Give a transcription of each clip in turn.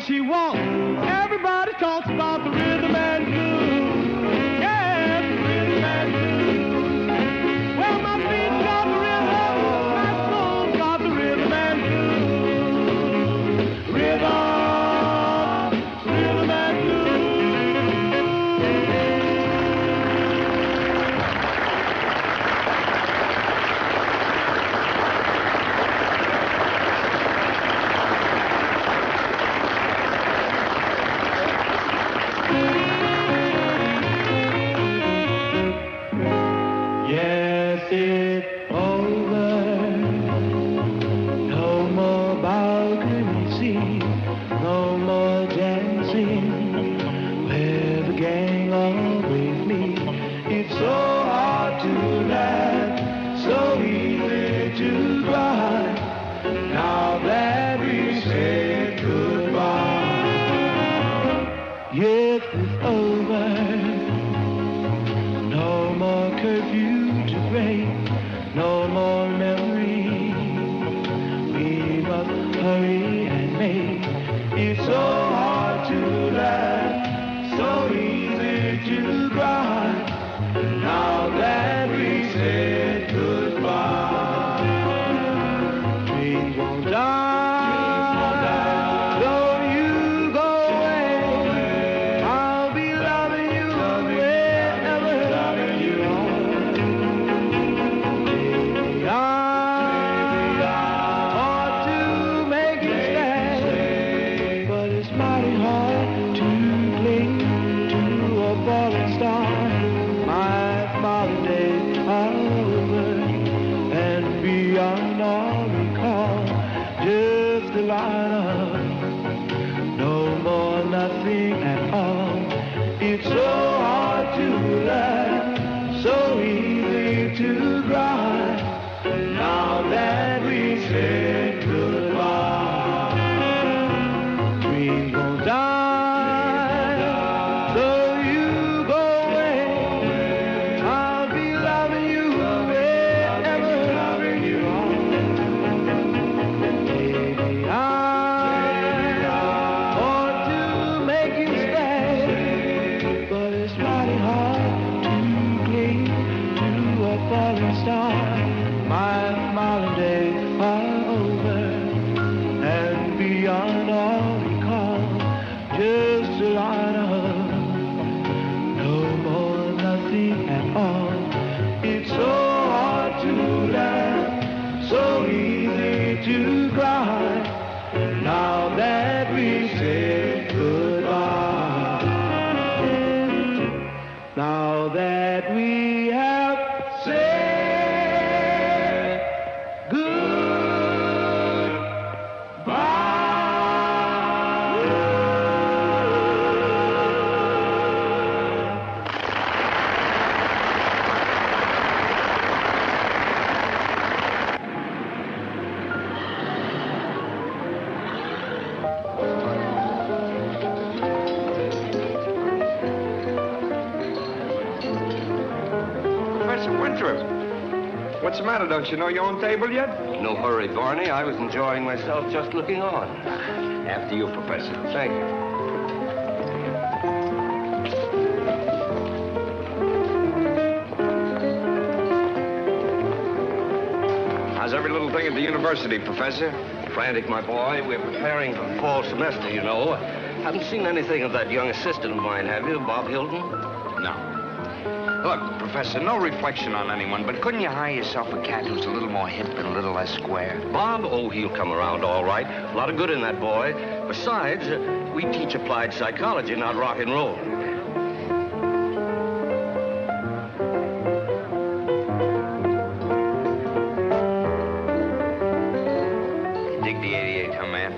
She walks, everybody talks about the rhythm and blues. Yeah, the rhythm and blues. Well, my feet got the rhythm, my soul got the rhythm and blues. Rhythm and blues. To make just a lot of no more, nothing at all. It's so hard to laugh, so easy to cry. Now that we said goodbye, dreams won't die, so you go away. I'll be loving you forever, loving you. Baby, I want to make you stay, but it's mighty hard to cling to a falling star. My smiling days are over, and beyond all recall, just a lot of no more, nothing at all. It's so hard to laugh, so easy to cry. Now that we said goodbye, now that we have said goodbye. Professor Winthrop, what's the matter? Don't you know your own table yet? No hurry, Barney. I was enjoying myself just looking on. After you, Professor. Thank you. How's every little thing at the university, Professor? Frantic, my boy. We're preparing for the fall semester, you know. Haven't seen anything of that young assistant of mine, have you, Bob Hilton? No. Look, Professor, no reflection on anyone, but couldn't you hire yourself a cat who's a little more hip and a little less square? Bob? Oh, he'll come around all right. A lot of good in that boy. Besides, we teach applied psychology, not rock and roll. You dig the 88, huh, man?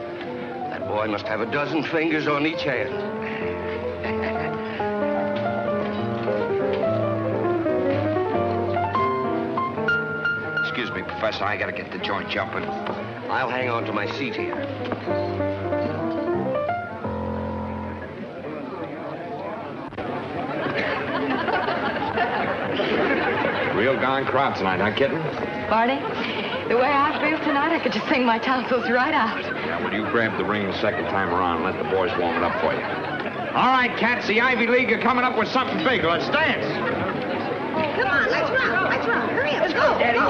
That boy must have a dozen fingers on each hand. Excuse me, Professor, I gotta get the joint jumping. I'll hang on to my seat here. Real darn crowd tonight, huh, kitten? Barney, the way I feel tonight, I could just sing my tonsils right out. Yeah, well, you grab the ring the second time around and let the boys warm it up for you. All right, cats, the Ivy League are coming up with something big. Let's dance. Come on, let's run. Let's run. Hurry up. Let's go. Daddy, go,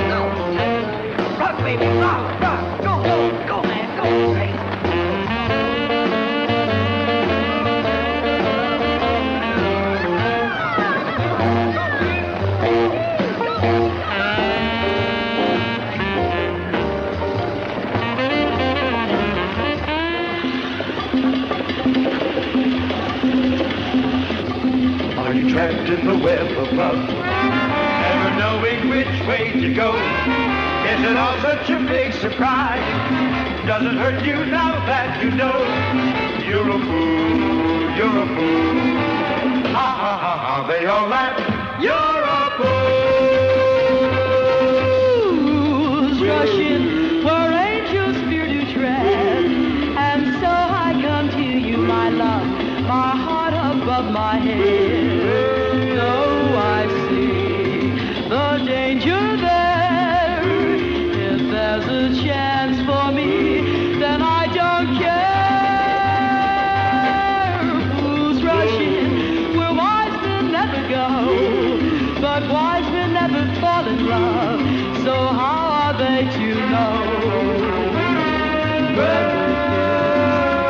Go. Rock, baby, rock, rock. Go, go, go, man, go. Are you trapped in the web of love, never knowing which way to go? Is it all such a big surprise? Does it hurt you now that you know you're a fool, you're a fool? Ha ha ha ha, they all laugh. You're a fool. Who's rushing where angels fear to tread? And so I come to you, my love, my heart above my head. Though I see the danger there, if there's a chance for me, then I don't care. Who's rushing where wise men never go? But wise men never fall in love, so how are they to know? When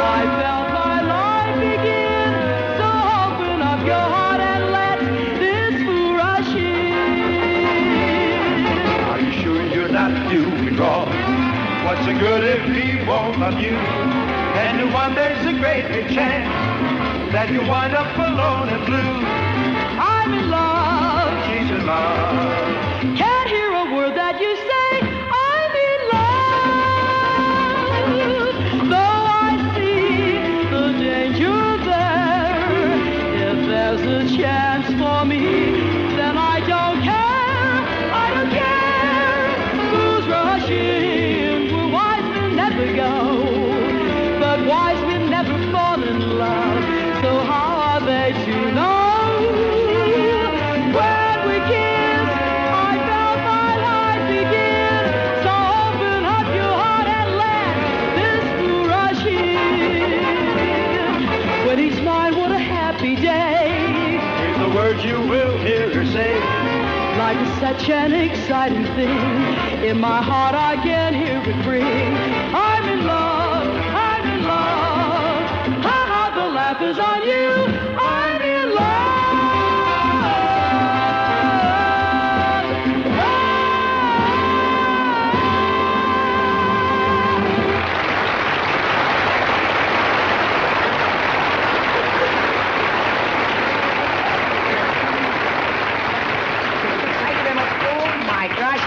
I felt my life begin, so open up your heart and let this fool rush in. Are you sure you're not doing wrong? What's the good if he won't love you? And the one there's a great big chance that you wind up alone and blue. I'm in love. She's in love. like such an exciting thing. In my heart I can hear it ring. I'm in love, I'm in love. Ha ha, the laugh is on you. I'm in love.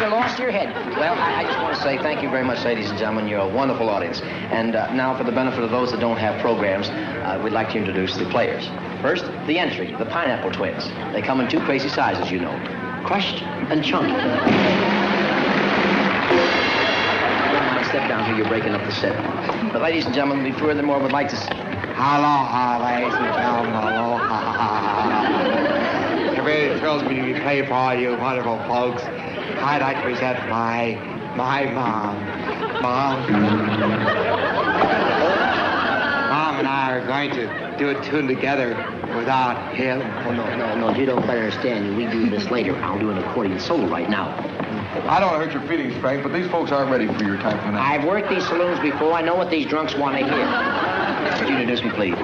You lost your head. Well, I just want to say thank you very much, ladies and gentlemen. You're a wonderful audience. And now, for the benefit of those that don't have programs, we'd like to introduce the players. First, the entry, the Pineapple Twins. They come in two crazy sizes, you know. Crushed and chunky. Step down here, you're breaking up the set. But ladies and gentlemen, we furthermore would like to... Aloha, ladies and gentlemen. Aloha. It really thrills me to be playing for all you wonderful folks. I'd like to present my mom. Mom and I are going to do a tune together without him. Oh, no, you don't quite understand. We do this later. I'll do an accordion solo right now. I don't want to hurt your feelings, Frank, but these folks aren't ready for your type of night. I've worked these saloons before. I know what these drunks want to hear. Would you introduce me, please?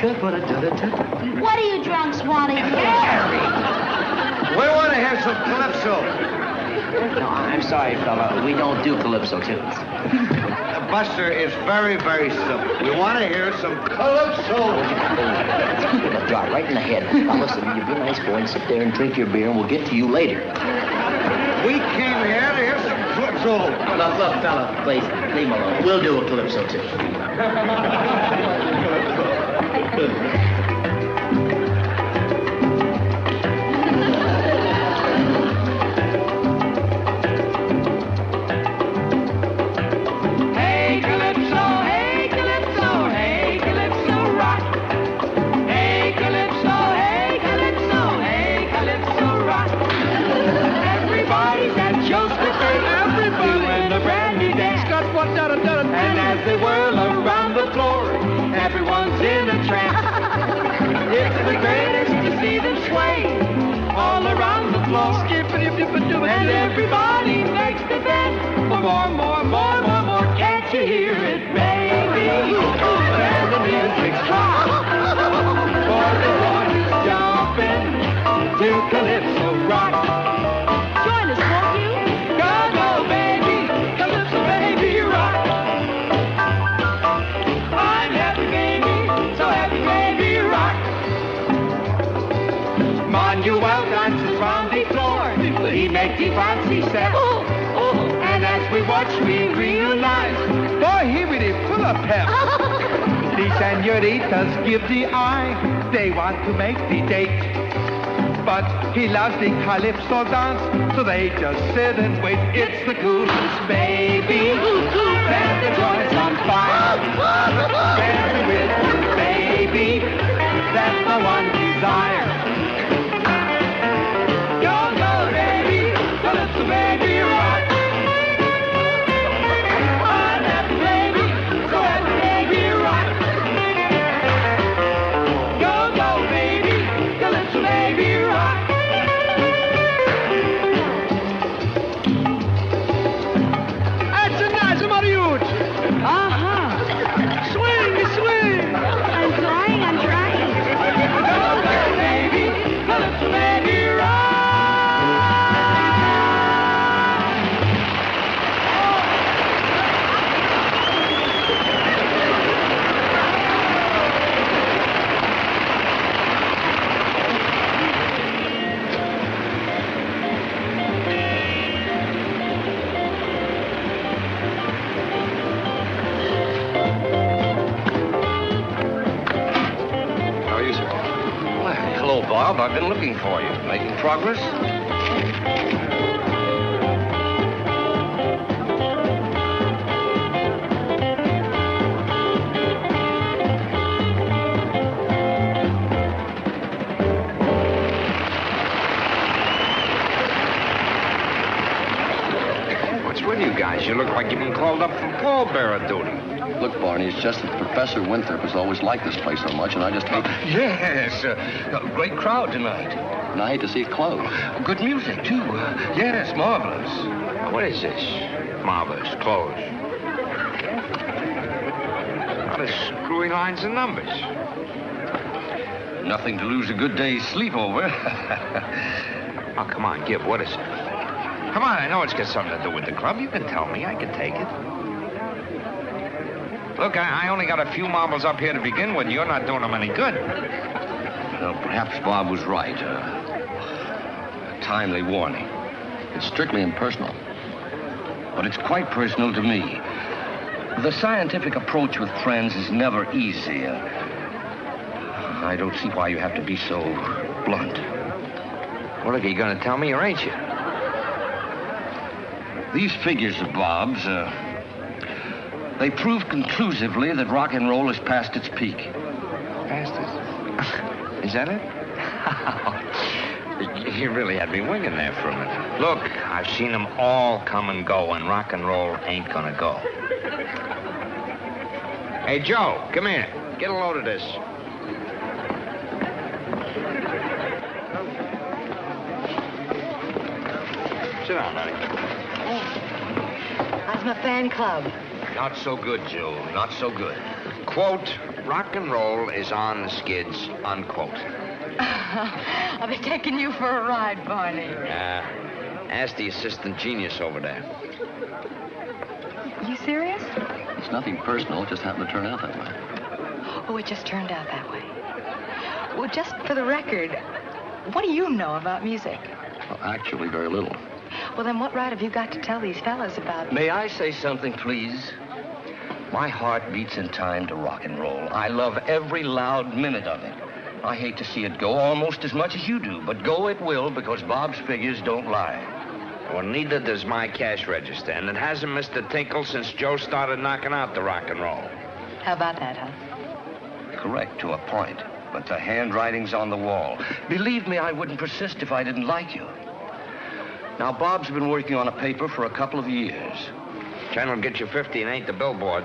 What do you drunks want to hear? We want to hear some Calypso. No, I'm sorry, fella. We don't do Calypso tunes. Buster, it's very, very simple. We want to hear some Calypso. Give a dart right in the head. Now, listen, you be a nice boy and sit there and drink your beer, and we'll get to you later. We came here to hear some Calypso. Look, fella, please, leave him alone. We'll do a Calypso, too. And as they whirl around the floor, everyone's in a trance. It's the greatest to see them sway all around the floor. And everybody makes the bend for more. Can't you hear it, baby? And the music's hot. For the boys jumping to Calypso rock. Join us, won't you? Go, baby. Calypso, baby, rock. I'm happy, baby. So happy, baby, rock. Manuel dances round the floor. He makes the fancy step. And as we watch, we realize, boy, he really full of pep. The senoritas give the eye. They want to make the date. But he loves the Calypso dance, so they just sit and wait. It's the coolest, baby. And the joint's on fire. Dancing with you, baby. That's the one desire. Go, baby. Calypso, baby, rock. I'm happy, baby. So happy, baby, rock. Go, baby. Calypso, baby, rock. That's a nice amount of youth. Uh-huh. Swing. I'm trying. Go, baby. Calypso, baby, rock. How are you, sir? Well, hello, Bob. I've been looking for you. Making progress? What's with you guys? You look like you've been called up from pallbearer duty. Look, Barney, it's just that Professor Winthrop has always liked this place so much, and I just hate... Yes. A great crowd tonight. And I hate to see it close. Good music, too. Yes, marvelous. What is this? Marvelous. Close. A lot of screwy lines and numbers. Nothing to lose a good day's sleep over. Oh, come on, Gib. What is it? Come on, I know it's got something to do with the club. You can tell me. I can take it. Look, I only got a few marbles up here to begin with. You're not doing them any good. Well, perhaps Bob was right. A timely warning. It's strictly impersonal. But it's quite personal to me. The scientific approach with friends is never easy. I don't see why you have to be so blunt. Well, look, are you going to tell me or ain't you? These figures of Bob's, they prove conclusively that rock and roll has passed its peak. Past it? Is that it? You really had me winging there for a minute. Look, I've seen them all come and go, and rock and roll ain't gonna go. Hey, Joe, come here. Get a load of this. Sit down, honey. How's my fan club? Not so good, Joe. Not so good. Quote, rock and roll is on the skids, unquote. Are they taking you for a ride, Barney? Ask the assistant genius over there. You serious? It's nothing personal. It just happened to turn out that way. Oh, it just turned out that way. Well, just for the record, what do you know about music? Well, actually, very little. Well, then what right have you got to tell these fellas about... May I say something, please? My heart beats in time to rock and roll. I love every loud minute of it. I hate to see it go almost as much as you do, but go it will because Bob's figures don't lie. Well, neither does my cash register, and it hasn't missed a tinkle since Joe started knocking out the rock and roll. How about that, huh? Correct to a point, but the handwriting's on the wall. Believe me, I wouldn't persist if I didn't like you. Now, Bob's been working on a paper for a couple of years. Channel get you 50 and ain't the billboard.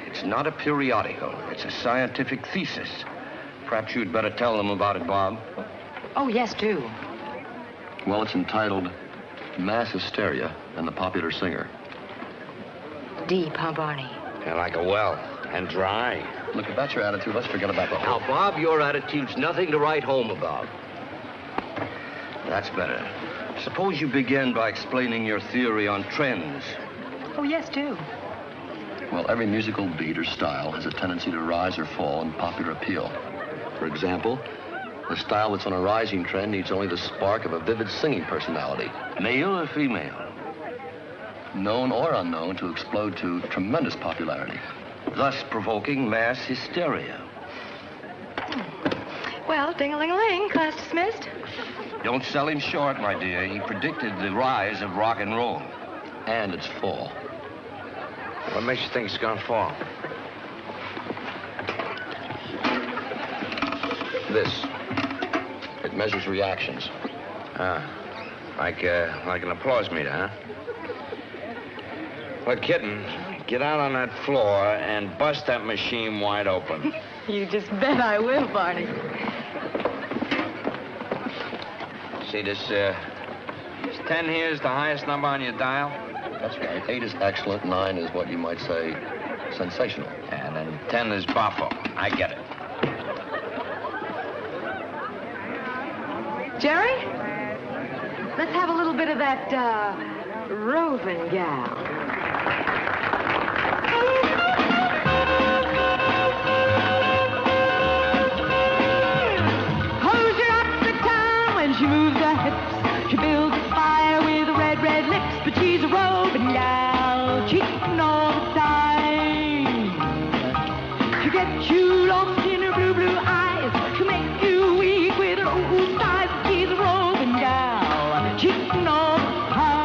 It's not a periodical. It's a scientific thesis. Perhaps you'd better tell them about it, Bob. Oh, yes, do. Well, it's entitled Mass Hysteria and the Popular Singer. Deep, huh, Barney? Yeah, like a well. And dry. Look, if that's your attitude, let's forget about the whole... Now, Bob, your attitude's nothing to write home about. That's better. Suppose you begin by explaining your theory on trends. Oh, yes, do. Well, every musical beat or style has a tendency to rise or fall in popular appeal. For example, the style that's on a rising trend needs only the spark of a vivid singing personality. Male or female? Known or unknown to explode to tremendous popularity. Thus provoking mass hysteria. Well, ding-a-ling-a-ling, class dismissed. Don't sell him short, my dear. He predicted the rise of rock and roll. And its fall. What makes you think it's gonna fall? This. It measures reactions. Like an applause meter, huh? Well, kitten, get out on that floor and bust that machine wide open. You just bet I will, Barney. See, this 10 here is the highest number on your dial? That's right. 8 is excellent. 9 is what you might say sensational. And then 10 is boffo. I get it. Jerry? Let's have a little bit of that, roving gal. Close your eyes the time when she moves her hips. She builds a fire with red, red lips, but she's a roving gal, cheating all the time. She'll get you lost in her blue, blue eyes. She'll make you weak with her old size. She's a roving gal, cheating all the time.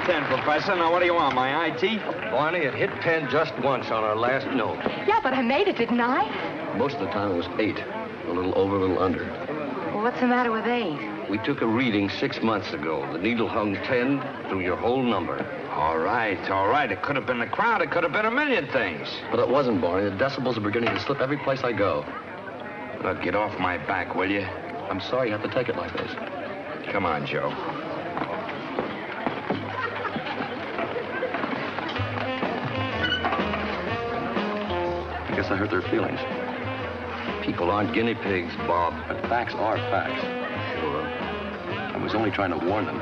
10, Professor. Now, what do you want, my IT? Barney, it hit 10 just once on our last note. Yeah, but I made it, didn't I? Most of the time it was 8. A little over, a little under. Well, what's the matter with 8? We took a reading 6 months ago. The needle hung 10 through your whole number. All right, all right. It could have been the crowd. It could have been a million things. But it wasn't, Barney. The decibels are beginning to slip every place I go. Look, get off my back, will you? I'm sorry you have to take it like this. Come on, Joe. I guess I hurt their feelings. People aren't guinea pigs, Bob. But facts are facts. Sure. I was only trying to warn them.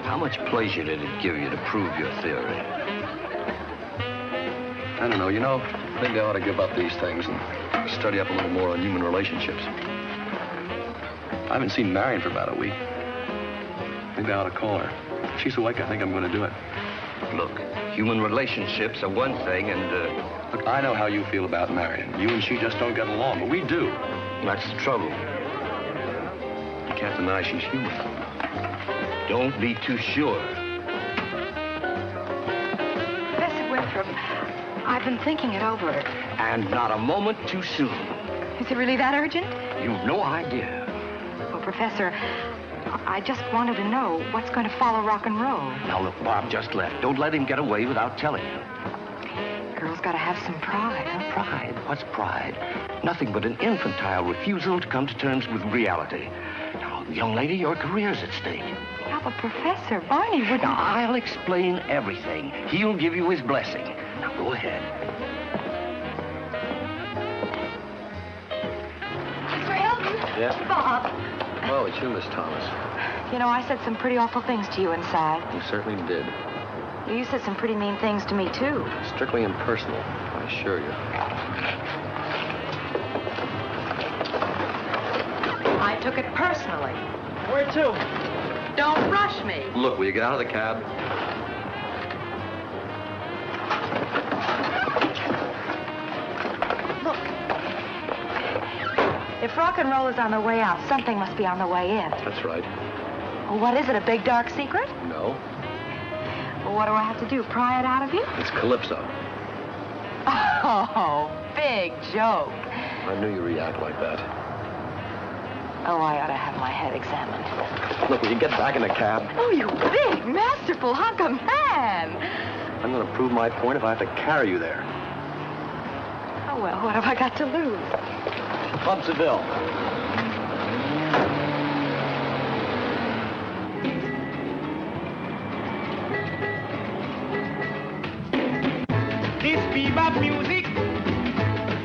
How much pleasure did it give you to prove your theory? I don't know, you know, maybe I ought to give up these things and study up a little more on human relationships. I haven't seen Marion for about a week. Maybe I ought to call her. If she's awake, I think I'm going to do it. Look, human relationships are one thing, and, Look, I know how you feel about Marion. You and she just don't get along, but we do. that's the trouble. You can't deny she's human. Don't be too sure. Professor Winthrop, I've been thinking it over. And not a moment too soon. Is it really that urgent? You've no idea. Well, Professor, I just wanted to know what's going to follow rock and roll. Now, look, Bob just left. Don't let him get away without telling you. Girl's got to have some pride, huh? Pride? What's pride? Nothing but an infantile refusal to come to terms with reality. Now, young lady, your career's at stake. Yeah, but Professor, Barney wouldn't... Now, I'll explain everything. He'll give you his blessing. Now, go ahead. For help? Yeah? Bob. Oh, it's you, Miss Thomas. You know, I said some pretty awful things to you inside. You certainly did. You said some pretty mean things to me, too. Strictly impersonal, I assure you. I took it personally. Where to? Don't rush me. Look, will you get out of the cab? Look. If rock and roll is on the way out, something must be on the way in. That's right. Well, what is it, a big dark secret? No, Well, what do I have to do, pry it out of you? it's Calypso. Oh, big joke. I knew you'd react like that. Oh, I ought to have my head examined. Look, will you get back in the cab? Oh, you big, masterful hunk of man. I'm going to prove my point if I have to carry you there. Oh, well, what have I got to lose? Bumps the bill. This bebop music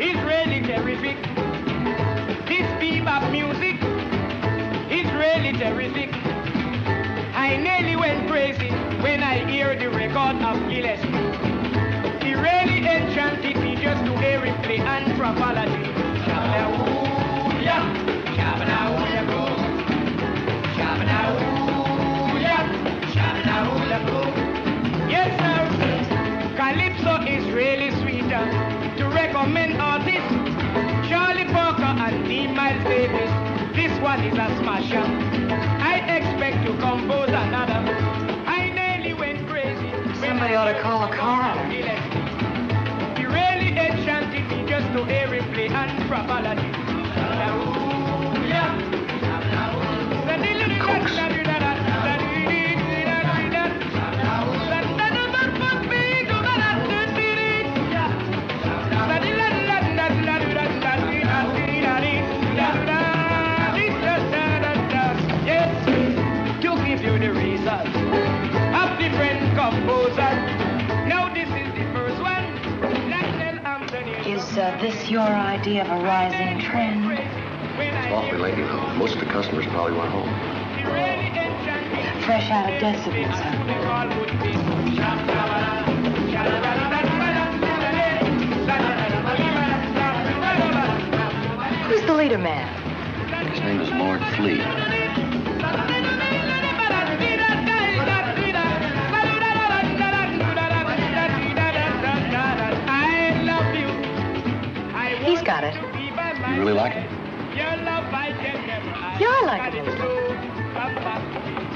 is really terrific. This bebop music is really terrific. I nearly went crazy when I hear the record of Gillespie. He really enchanted me just to hear him play anthropology. Shabba-na-ooh-ya, shabba-na-ooh-ya-go. Shabba-na-ooh-ya, shabba-na-ooh-ya-go. Yes, sir. Calypso is really sweeter. To recommend artists, Charlie Parker and D. Miles Davis. This one is a smasher. I expect to compose another. I nearly went crazy. Somebody ought to call a coroner. He really enchanted me just to hear him play anthropology. To give you the reason of different composers. Now this is the first one. Is this your idea of a rising trend? It's awfully late, you know. Most of the customers probably went home. Fresh out of decibels, huh? Who's the leader man? His name is Lord Flea. He's got it. You really like him? Yeah, I like it.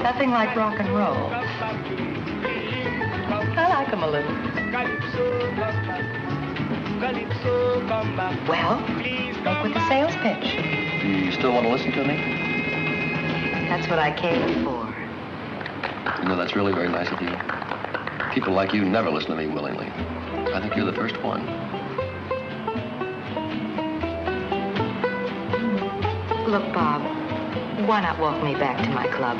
Nothing like rock and roll. I like them a little. Well, make with the sales pitch. Do you still want to listen to me? That's what I came for. You know, that's really very nice of you. People like you never listen to me willingly. I think you're the first one. Look, Bob, why not walk me back to my club?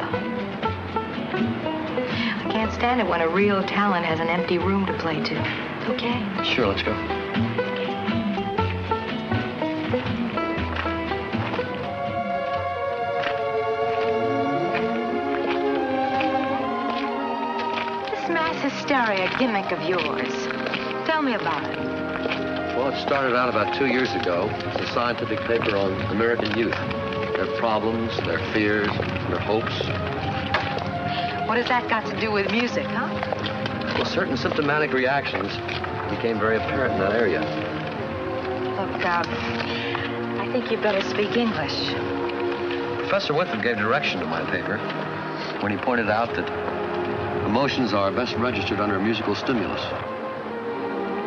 I can't stand it when a real talent has an empty room to play to. Okay? Sure, let's go. This mass hysteria gimmick of yours. Tell me about it. Well, it started out about 2 years ago as a scientific paper on American youth. Their problems, their fears, their hopes. What has that got to do with music, huh? Well, certain symptomatic reactions became very apparent in that area. Look, I think you better speak English. Professor Whitford gave direction to my paper when he pointed out that emotions are best registered under musical stimulus.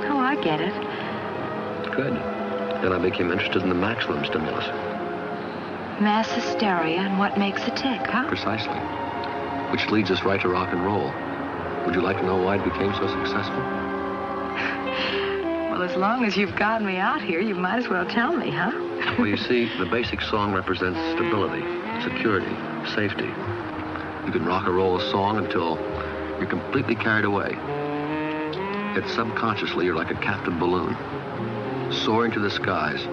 Oh, I get it. Good. Then I became interested in the maximum stimulus. Mass hysteria and what makes it tick, huh? Precisely. Which leads us right to rock and roll. Would you like to know why it became so successful? Well, as long as you've got me out here, you might as well tell me, huh? Well, you see, the basic song represents stability, security, safety. You can rock and roll a song until you're completely carried away. Yet subconsciously, you're like a captive balloon, soaring to the skies,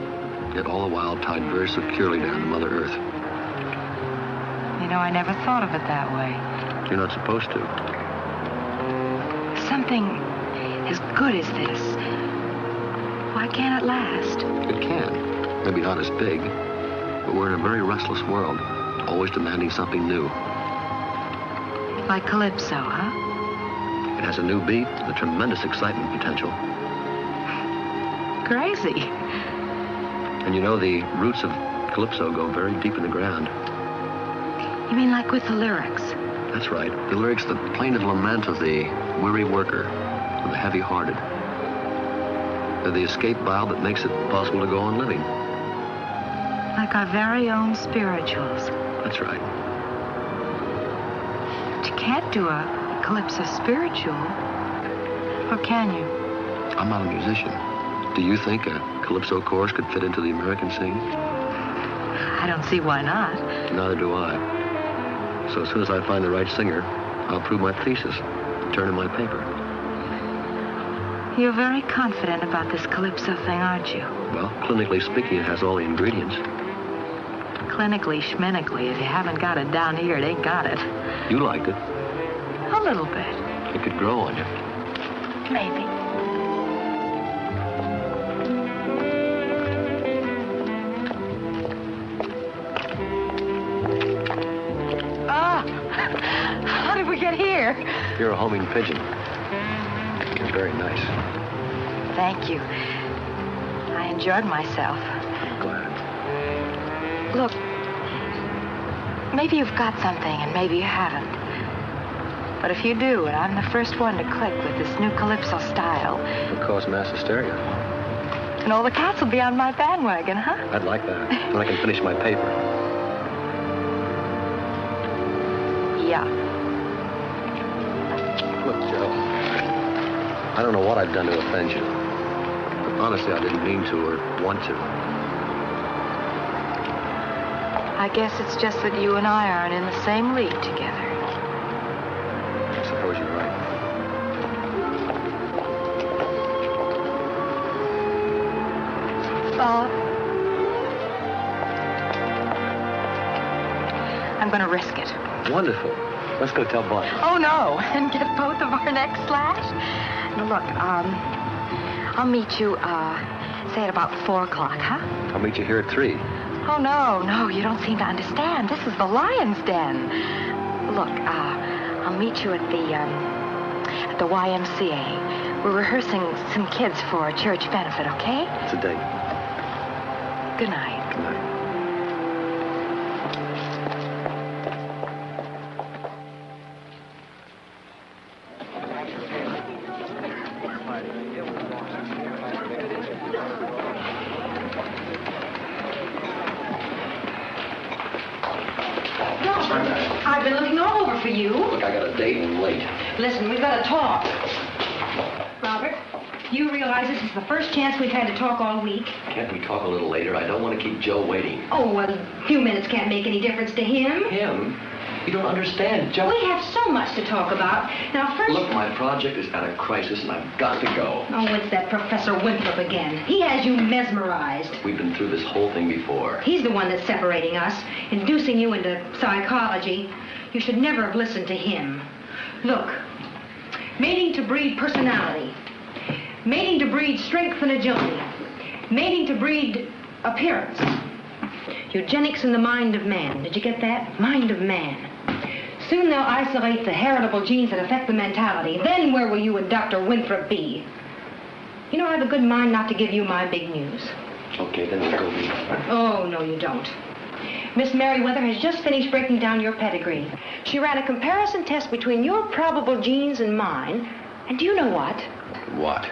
yet all the while tied very securely down to Mother Earth. You know, I never thought of it that way. You're not supposed to. Something as good as this, why can't it last? It can. Maybe not as big, but we're in a very restless world, always demanding something new. Like Calypso, huh? It has a new beat, a tremendous excitement potential. Crazy. And you know, the roots of Calypso go very deep in the ground. You mean like with the lyrics? That's right. The lyrics, the plaintive lament of the weary worker, of the heavy-hearted. They're the escape valve that makes it possible to go on living. Like our very own spirituals. That's right. But you can't do a Calypso spiritual. Or can you? I'm not a musician. Do you think a Calypso chorus could fit into the American scene? I don't see why not. Neither do I. So as soon as I find the right singer, I'll prove my thesis, turn in my paper. You're very confident about this Calypso thing, aren't you? Well, clinically speaking, it has all the ingredients. Clinically, schminically, if you haven't got it down here, it ain't got it. You liked it. A little bit. It could grow on you. Maybe. How did we get here? You're a homing pigeon. You're very nice. Thank you. I enjoyed myself. I'm glad. Look, maybe you've got something and maybe you haven't. But if you do, and I'm the first one to click with this new Calypso style... It'll cause mass hysteria. And all the cats will be on my bandwagon, huh? I'd like that. When I can finish my paper. Yeah. Look, Joe, I don't know what I've done to offend you. But honestly, I didn't mean to or want to. I guess it's just that you and I aren't in the same league together. I suppose you're right. Bob, I'm going to risk it. Wonderful. Let's go tell Bud. Oh, no. And get both of our necks slashed? Now, look, I'll meet you, say at about 4 o'clock, huh? I'll meet you here at 3. Oh, no, you don't seem to understand. This is the Lion's Den. Look, I'll meet you at the YMCA. We're rehearsing some kids for a church benefit, okay? It's a date. Good night. Good night. Hi, Mary. I've been looking all over for you. Look, I got a date and I'm late. Listen, we've got to talk. Robert, you realize this is the first chance we've had to talk all week? Can't we talk a little later? I don't want to keep Joe waiting. Oh, well, a few minutes can't make any difference to him. Him? You don't understand, Joe. We have so much to talk about. Now, first... Look, my project is at a crisis and I've got to go. Oh, it's that Professor Winthrop again. He has you mesmerized. We've been through this whole thing before. He's the one that's separating us, inducing you into psychology. You should never have listened to him. Look, mating to breed personality. Mating to breed strength and agility. Mating to breed appearance. Eugenics in the mind of man. Did you get that? Mind of man. Soon they'll isolate the heritable genes that affect the mentality. Then where will you and Dr. Winthrop be? You know, I have a good mind not to give you my big news. Okay, then we'll go meet. Oh, no, you don't. Miss Merriweather has just finished breaking down your pedigree. She ran a comparison test between your probable genes and mine. And do you know what? What?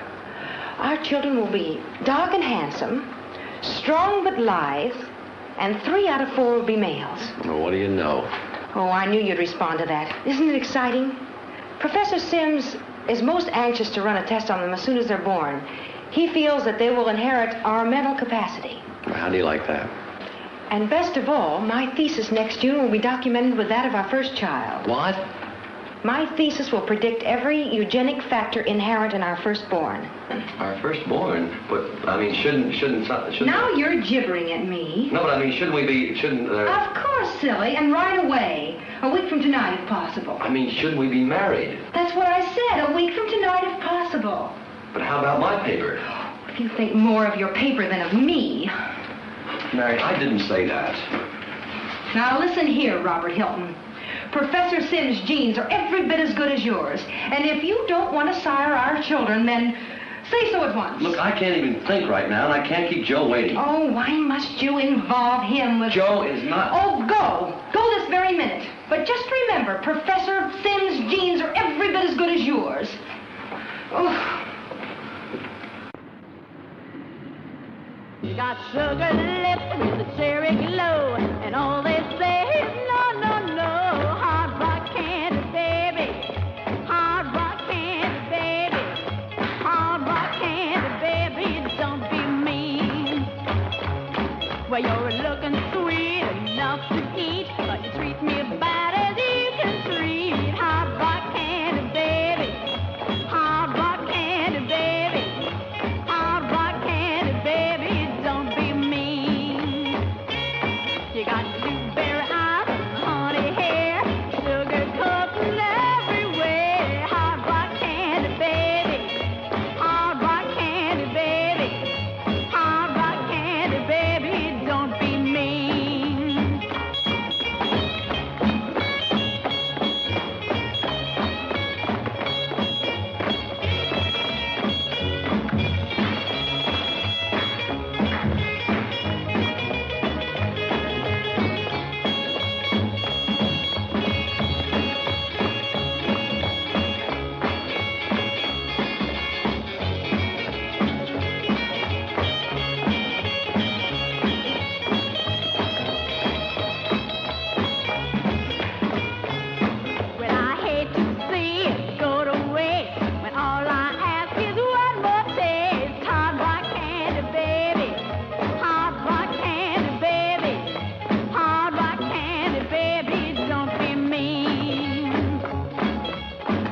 Our children will be dark and handsome, strong but lithe, and 3 out of 4 will be males. Well, what do you know? Oh, I knew you'd respond to that. Isn't it exciting? Professor Sims is most anxious to run a test on them as soon as they're born. He feels that they will inherit our mental capacity. How do you like that? And best of all, my thesis next June will be documented with that of our first child. What? My thesis will predict every eugenic factor inherent in our firstborn. Our firstborn? But, I mean, shouldn't... Now you're gibbering at me. No, but I mean, shouldn't... Of course, silly, and right away. A week from tonight, if possible. I mean, shouldn't we be married? That's what I said, a week from tonight, if possible. But how about my paper? If you think more of your paper than of me. Mary, I didn't say that. Now listen here, Robert Hilton. Professor Sims' genes are every bit as good as yours. And if you don't want to sire our children, then say so at once. Look, I can't even think right now, and I can't keep Joe waiting. Oh, why must you involve him with... Joe is not... Oh, go. Go this very minute. But just remember, Professor Sims' genes are every bit as good as yours. Oh. You got sugar lips with a cherry glow, and all they say is no, no, no. Hard rock candy, baby. Hard rock candy, baby. Hard rock candy, baby. Don't be mean. Well, you're looking sweet enough to eat, but you treat me bad as you can treat. Hard rock candy, baby. Hard rock candy, baby. Hard rock candy, baby. Don't be mean. You got blueberry eyes and honey hair, sugar coating everywhere. Hard rock candy, baby. Hard rock candy, baby. Hard rock candy, baby. Don't be mean. Well, I hate to see it go to waste when all I ask is one more taste. Hard rock candy, baby. Hard rock candy, baby. Hard rock candy, baby. Don't be mean.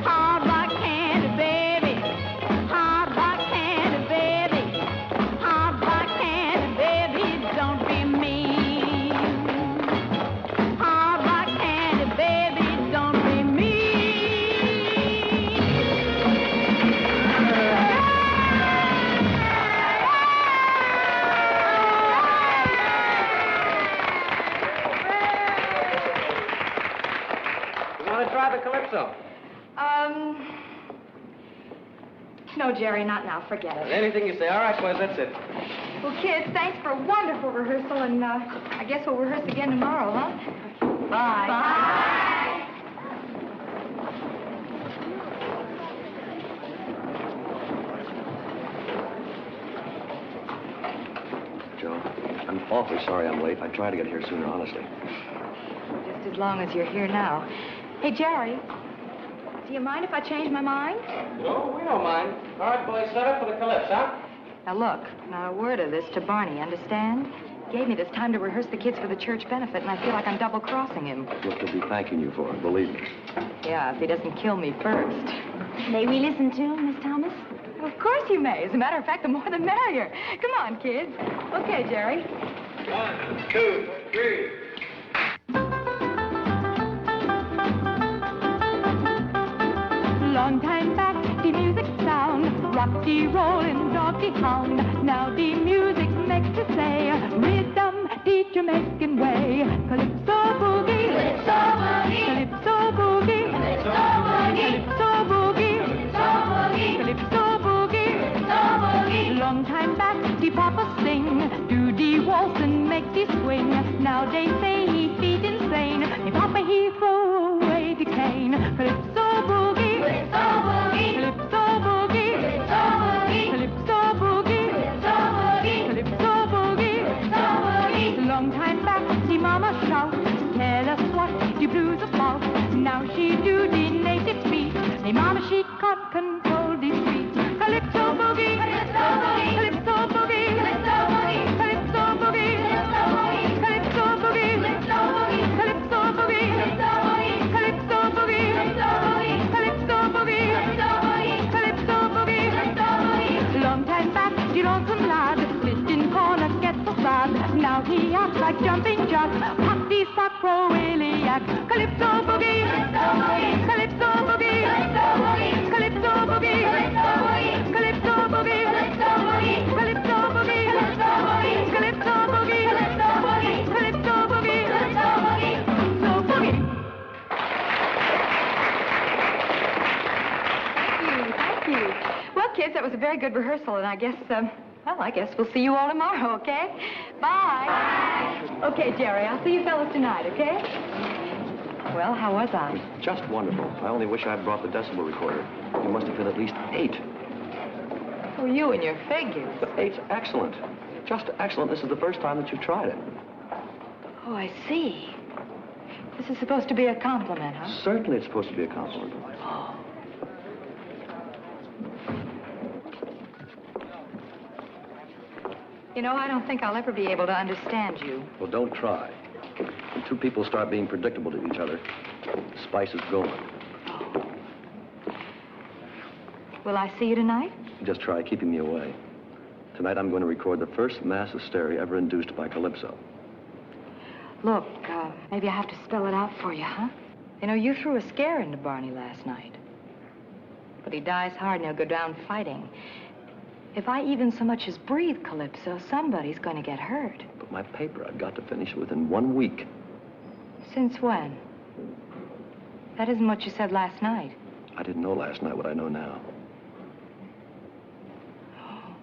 Hard rock candy, baby. Hard rock candy, baby. Hard rock candy, baby. Don't be mean. Hard rock candy, baby. Don't be mean. You want to try the Calypso? No, Jerry, not now. Forget it. Anything you say. All right, boys, that's it. Well, kids, thanks for a wonderful rehearsal, and I guess we'll rehearse again tomorrow, huh? Bye. Bye. Joe, I'm awfully sorry I'm late. I tried to get here sooner, honestly. Just as long as you're here now. Hey, Jerry, do you mind if I change my mind? No, we don't mind. All right, boys, set up for the Calypso. Now, look, not a word of this to Barney, understand? He gave me this time to rehearse the kids for the church benefit, and I feel like I'm double-crossing him. Look, he'll be thanking you for it, believe me. Yeah, if he doesn't kill me first. May we listen to him, Miss Thomas? Of course you may. As a matter of fact, the more the merrier. Come on, kids. Okay, Jerry. 1, 2, 3. Long time back, the music sound, rocky rollin' doggy hound. Now the music makes us say, rhythm the Jamaican way. Calypso boogie, calypso boogie, calypso boogie, calypso boogie, calypso boogie, calypso boogie. Long time back, the papa sing, do the waltz and make the swing. Now they say he feet insane. The papa he throw away the cane. Calypso boogie. Calypso boogie, calypso boogie, calypso boogie, long time back, the mama shout, tell us what the blues about. Now she do the native beat, the mama she can't control the street. Calypso boogie, calypso boogie, calypso boogie, calypso boogie, calypso boogie, calypso boogie, calypso boogie, calypso boogie. Long time back, the lonesome lad, sitting corner gets so sad. Now he acts like jumping jack, pop the sacroiliac. Calypso boogie, calypso boogie, calypso boogie, calypso boogie, calypso boogie, calypso boogie, calypso boogie, calypso boogie, calypso boogie. Thank you. Well, kids, that was a very good rehearsal, and I guess we'll see you all tomorrow, okay? Bye. Bye. Okay, Jerry, I'll see you fellas tonight, okay? Well, how was I? Just wonderful. I only wish I'd brought the decibel recorder. You must have hit at least 8. Oh, you and your figures. But 8's excellent. Just excellent. This is the first time that you've tried it. Oh, I see. This is supposed to be a compliment, huh? Certainly it's supposed to be a compliment. Oh. You know, I don't think I'll ever be able to understand you. Well, don't try. When two people start being predictable to each other, the spice is gone. Will I see you tonight? Just try keeping me away. Tonight I'm going to record the first mass hysteria ever induced by Calypso. Look, maybe I have to spell it out for you, huh? You know, you threw a scare into Barney last night. But he dies hard and he'll go down fighting. If I even so much as breathe Calypso, somebody's going to get hurt. But my paper, I've got to finish it within 1 week. Since when? That isn't what you said last night. I didn't know last night what I know now. Oh.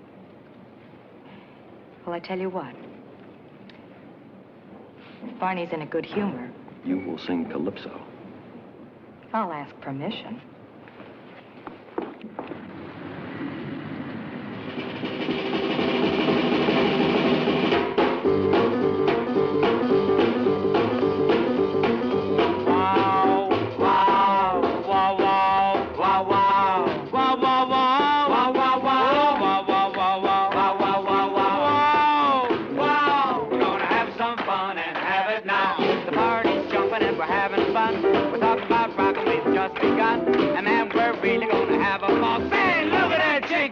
Well, I tell you what. If Barney's in a good humor, You will sing Calypso. I'll ask permission.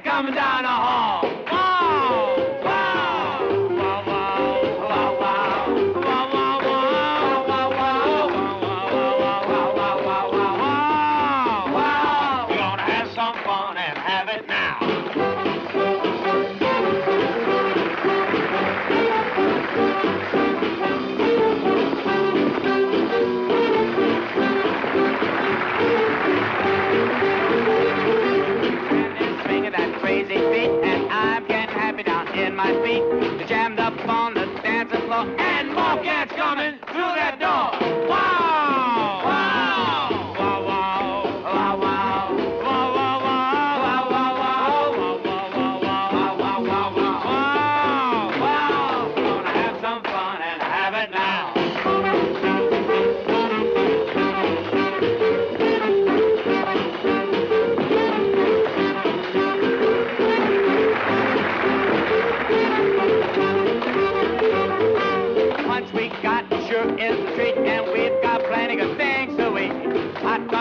Coming down the hall. Wow! Wow! Wow! Wow! Wow! Wow! Wow! Wow! Wow! Wow! We're gonna have some fun and have it now. Crazy beat.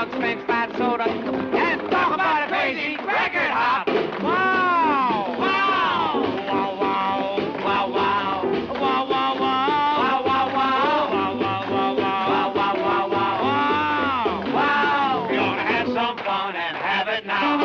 drugs, fence, fat soda. And talk about a crazy record hop. Wow! Wow! Wow, wow! Wow, wow! Wow, wow, wow! Wow, wow, wow! Wow, wow, wow, wow! Wow, wow, wow, wow! Wow! We're gonna have some fun and have it now.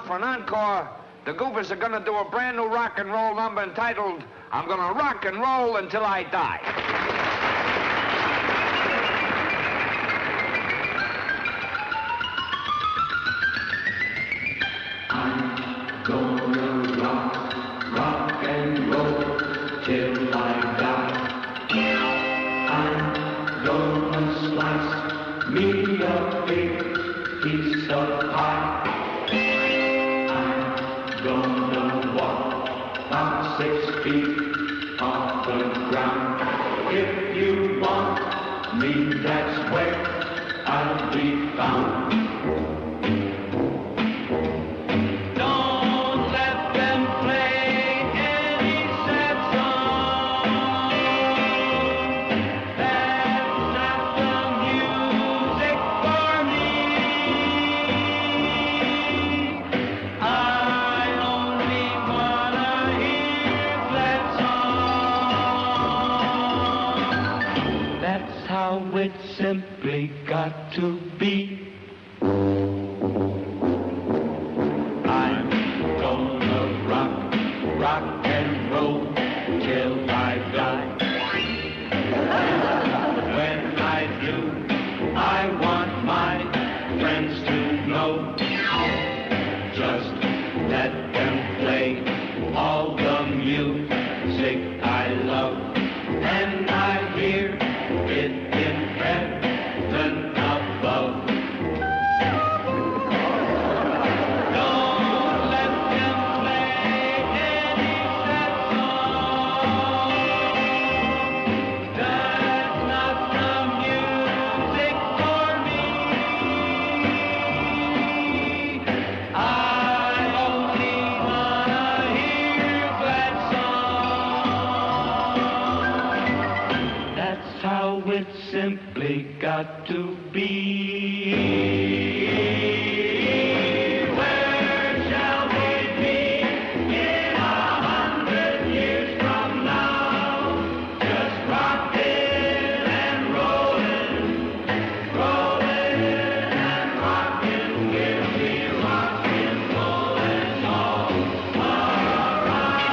For an encore, the Goobers are gonna do a brand new rock and roll number entitled, I'm Gonna Rock and Roll Until I Die. I'm gonna rock and roll till I die. I'm gonna slice me a big piece of pie. Gonna walk about 6 feet off the ground. If you want me, that's where I'll be found. Don't let them play any sad song. That's not the music for me. That's how it simply got to be. I'm gonna rock and roll till I die. When I do, I want my friends to know. Just let them play all the music I love, and I hear it in heaven above. Don't let them play any sad song. That's not the music for me. I only wanna hear glad songs. That's how it simply got to be. Where shall we be in 100 years from now? Just rockin' and rollin', rollin' and rockin'. We'll be rockin', rollin' all around.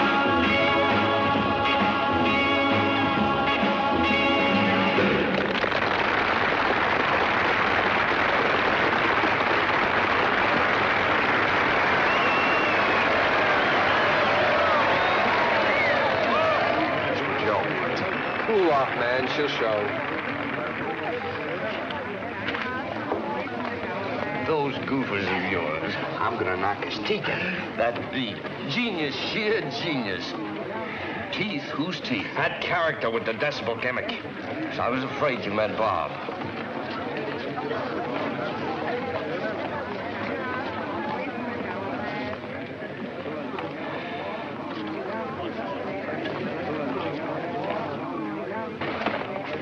off, man. She'll show. Those goofers of yours. I'm gonna knock his teeth in. That beat. Genius, sheer genius. Teeth? Whose teeth? That character with the decibel gimmick. I was afraid you meant Bob.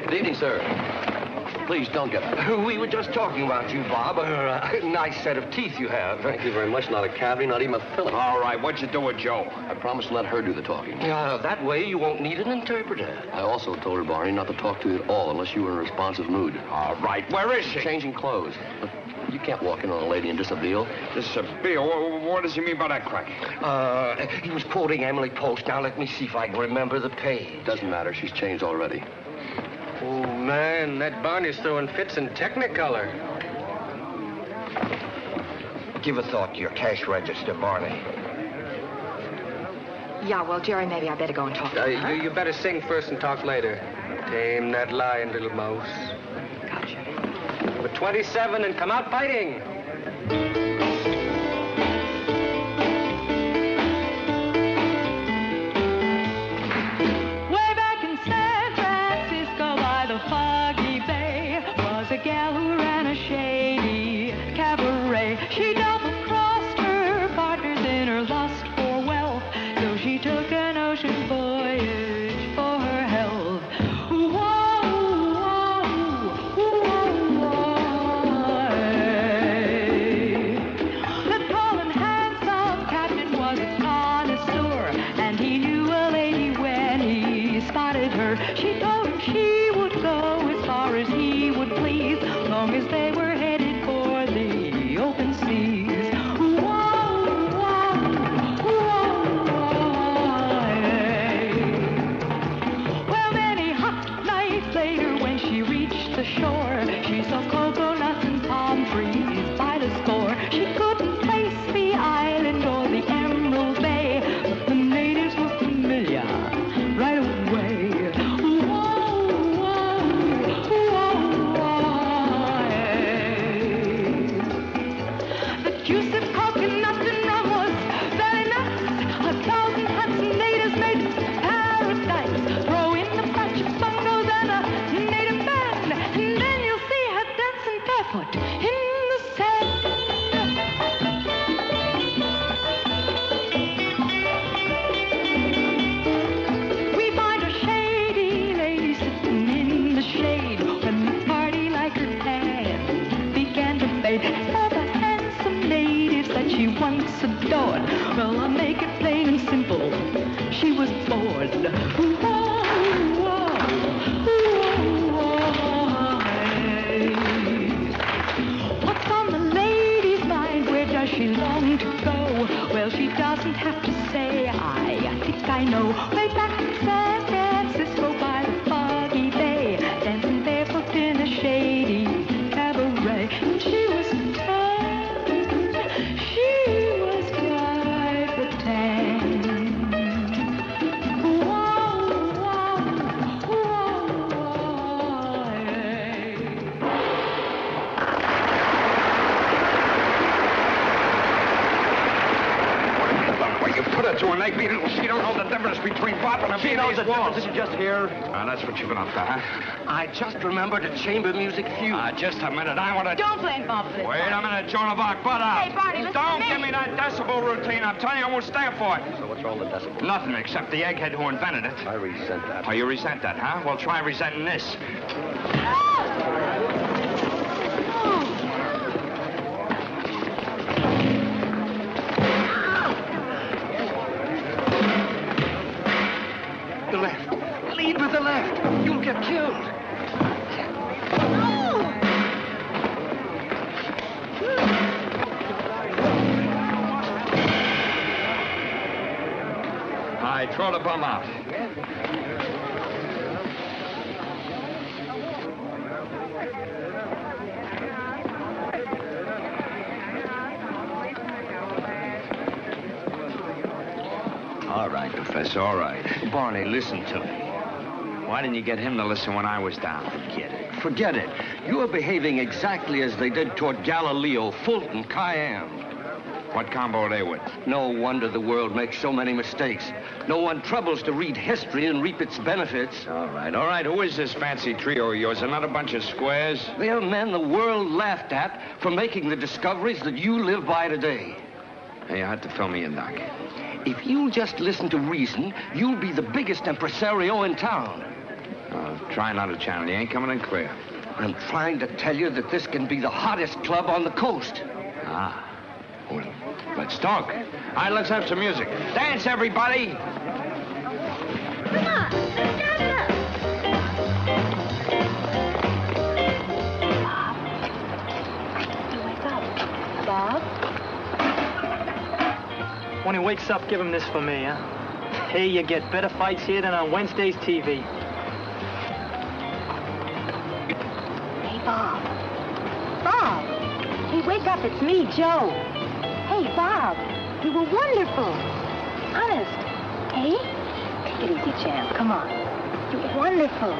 Good evening, sir. Please don't get up. We were just talking about you, Bob. A nice set of teeth you have. Thank you very much. Not a cavity, not even a filling. All right, what'd you do with Joe? I promised to let her do the talking. That way you won't need an interpreter. I also told her, Barney, not to talk to you at all unless you were in a responsive mood. All right, where is she? Changing clothes. Look, you can't walk in on a lady in dishabille. Dishabille? What does he mean by that, Crack? He was quoting Emily Post. Now let me see if I can remember the page. Doesn't matter. She's changed already. Oh, man, that Barney's throwing fits in Technicolor. Give a thought to your cash register, Barney. Yeah, well, Jerry, maybe I better go and talk to her. You better sing first and talk later. Tame that lion, little mouse. Gotcha. With 27 and come out fighting. Way back in San Francisco by the foggy bay was a gal who ran a shady cabaret. She double-crossed her partners in her lust for wealth, so she took an ocean voyage for her health. Whoa, whoa, whoa, whoa. The tall and handsome captain was a connoisseur, and he knew a lady when he spotted her. She told him she would go as far as he would please, long as they were headed for the open seas. Whoa, whoa, whoa. Well, many hot nights later, when she reached the shore, she saw coconuts and palm trees by the score. She couldn't place the island or the Emerald Bay, but the natives were familiar right away. Whoa, whoa, whoa. The juice of coconut and rum was very nice. 1,000 handsome natives made paradise. Throw in a bunch of bongos and a native band, and then you'll see her dancing barefoot in the sand. We find a shady lady sitting in the shade when the party like her tan began to fade. Saw the handsome natives that she once adored. Well, I'll make it plain and simple. She was bored. Whoa, whoa, whoa. What's on the lady's mind? Where does she long to go? Well, she doesn't have to say. I think I know. Way back in San Francisco by the foggy bay, dancing barefoot in a shady cabaret. And she was tan. She was quite the tan. Whoa, whoa, whoa. Well, you put her to an egg beater. She don't know the difference between bopping and She knows the difference. Did you just hear? That's what you've been up to, huh? I just remembered a chamber music fuse. Just a minute. I want to... Don't play involved with it. Wait a minute, Joan of Arc. Butt out. Hey, Barney, listen Don't to me. give me that decibel routine. I'm telling you, I won't stand for it. So what's wrong with decibel? Nothing except the egghead who invented it. I resent that. Oh, you resent that, huh? Well, try resenting this. The left. Lead with the left. You'll get killed. All right, throw the bum out. All right, Professor, all right. Barney, listen to me. Why didn't you get him to listen when I was down? Forget it. Forget it. You are behaving exactly as they did toward Galileo, Fulton, Cayenne. What combo are they with? No wonder the world makes so many mistakes. No one troubles to read history and reap its benefits. All right. Who is this fancy trio of yours? Another bunch of squares? They're men the world laughed at for making the discoveries that you live by today. Hey, you have to fill me in, Doc. If you'll just listen to reason, you'll be the biggest impresario in town. Try another channel. You ain't coming in clear. I'm trying to tell you that this can be the hottest club on the coast. Ah. Well, let's talk. All right, let's have some music. Dance, everybody! Come on, stand up. Bob? When he wakes up, give him this for me, huh? Hey, you get better fights here than on Wednesday's TV. Hey, Bob. Bob! Hey, wake up. It's me, Joe. Hey, Bob. You were wonderful. Honest. Hey? Take it easy, champ. Come on. You were wonderful.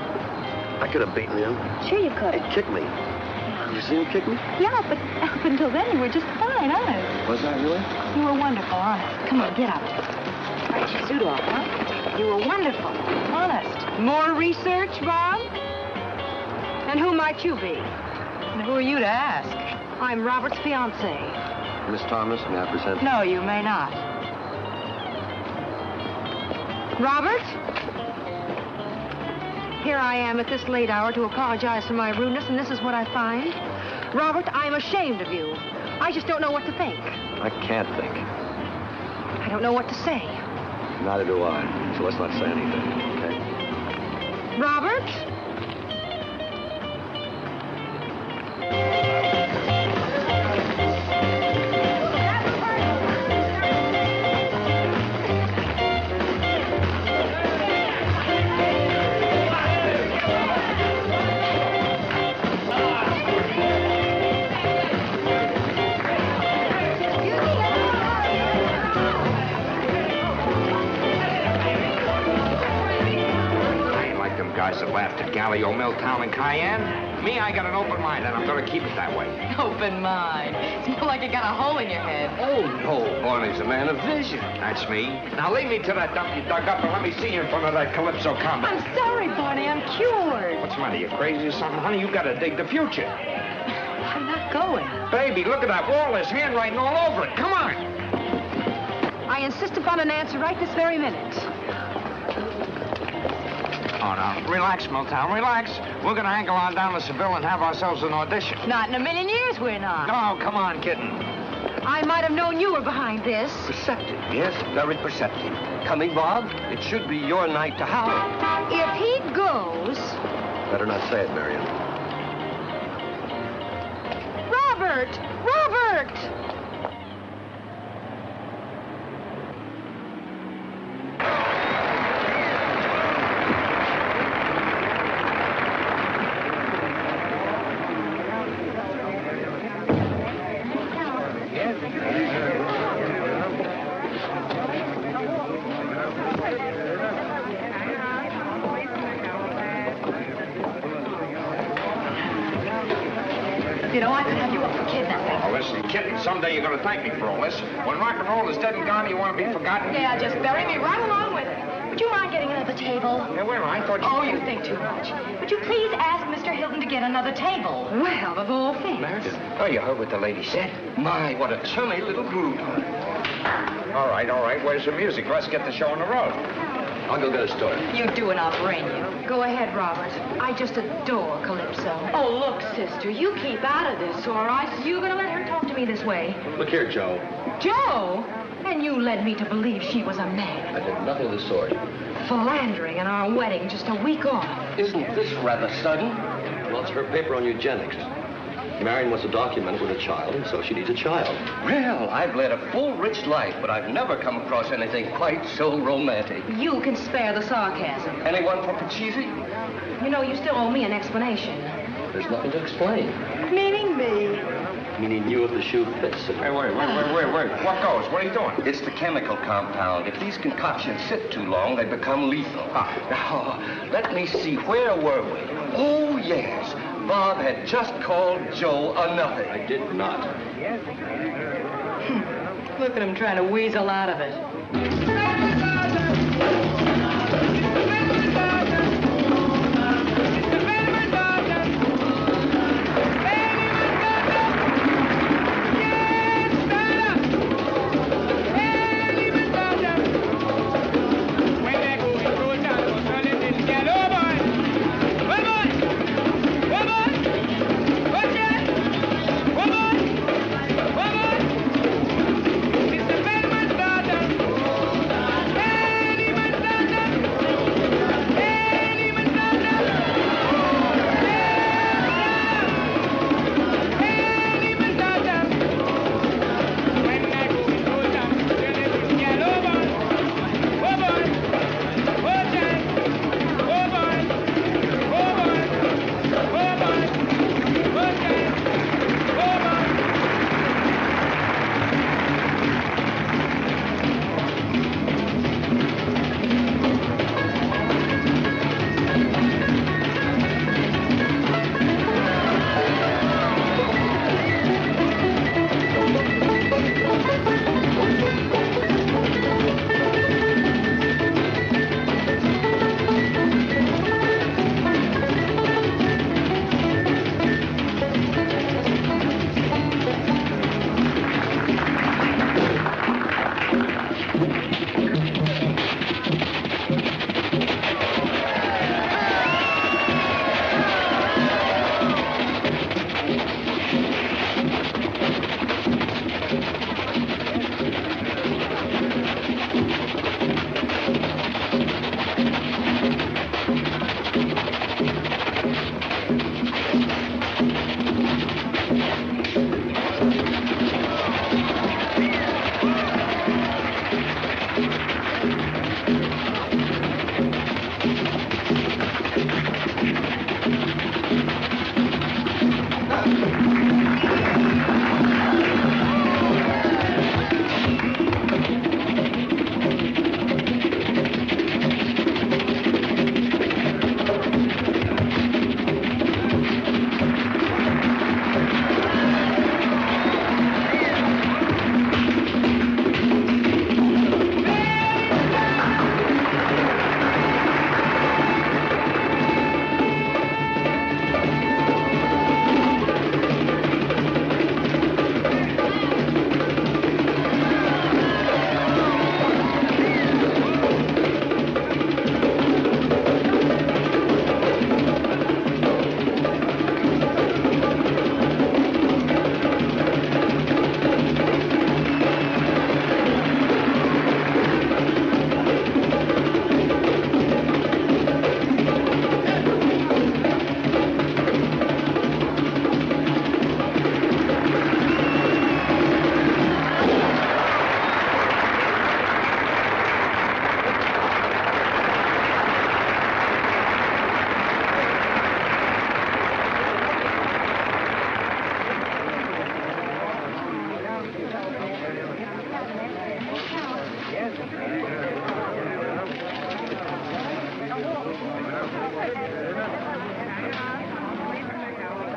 I could have beaten him. Sure you could. He kicked me. Did you see him kick me? Yeah, but up until then, you were just fine, honest. Was I really? You were wonderful, honest. Come on, get up. Take your suit off, huh? You were wonderful, honest. More research, Bob? And who might you be? And who are you to ask? I'm Robert's fiancée. Miss Thomas, may I present? No, you may not. Robert? Here I am at this late hour to apologize for my rudeness, and this is what I find. Robert, I'm ashamed of you. I just don't know what to think. I can't think. I don't know what to say. Neither do I. So let's not say anything, okay? Robert? Guys that laughed at Galileo, Milltown, and Cayenne. Me, I got an open mind, and I'm going to keep it that way. Open mind. It's more like you got a hole in your head. Oh, no, Barney's a man of vision. That's me. Now lead me to that dump you dug up and let me see you in front of that Calypso combo. I'm sorry, Barney. I'm cured. What's the matter? You crazy or something? Honey, you got to dig the future. I'm not going. Baby, look at that wall. There's handwriting all over it. Come on. I insist upon an answer right this very minute. Oh, now, relax, Milltown, relax. We're going to angle on down to Seville and have ourselves an audition. Not in a million years, we're not. Oh, come on, kitten. I might have known you were behind this. Perceptive, yes, very perceptive. Coming, Bob? It should be your night to howl. If he goes... Better not say it, Marion. Robert! Robert! You know, I could have you up for kidnapping. Oh, listen, kitten, someday you're going to thank me for all this. When rock and roll is dead and gone, you want to be forgotten? Yeah, just bury me right along with it. Would you mind getting another table? Yeah, wait a minute, I thought you... Oh, you think too much. Would you please ask Mr. Hilton to get another table? Well, of all things. Oh, you heard what the lady said? My, what a chummy little group. All right. Where's the music? Let's get the show on the road. I'll go get a story. You do and I'll brain you. Go ahead, Robert. I just adore Calypso. Oh, look, sister, you keep out of this, all right? You gonna let her talk to me this way? Look here, Joe. Joe? And you led me to believe she was a man. I did nothing of the sort. Philandering in our wedding just a week off. Isn't this rather sudden? Well, it's her paper on eugenics. Marion wants to document it with a child, and so she needs a child. Well, I've led a full, rich life, but I've never come across anything quite so romantic. You can spare the sarcasm. Anyone for Pachisi? You know, you still owe me an explanation. There's nothing to explain. Meaning me. I mean, he knew if the shoe fits. Hey, wait. What goes? What are you doing? It's the chemical compound. If these concoctions sit too long, they become lethal. Now, let me see. Where were we? Oh, yes. Bob had just called Joe a nothing. I did not. Look at him trying to weasel out of it.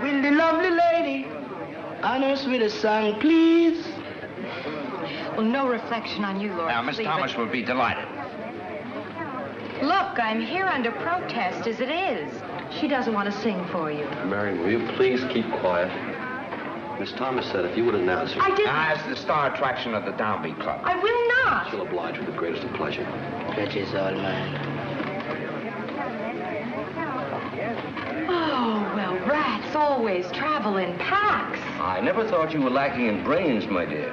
Will the lovely lady honor us with a song, please? Well, no reflection on you, Lord. Now, Miss Thomas will be delighted. Look, I'm here under protest as it is. She doesn't want to sing for you. Marion, will you please keep quiet? Miss Thomas said if you would announce her, I didn't. As the star attraction of the Downbeat Club. I will not. she'll oblige with the greatest of pleasure. Pleasure's all mine. Oh, well, rats always travel in packs. I never thought you were lacking in brains, my dear.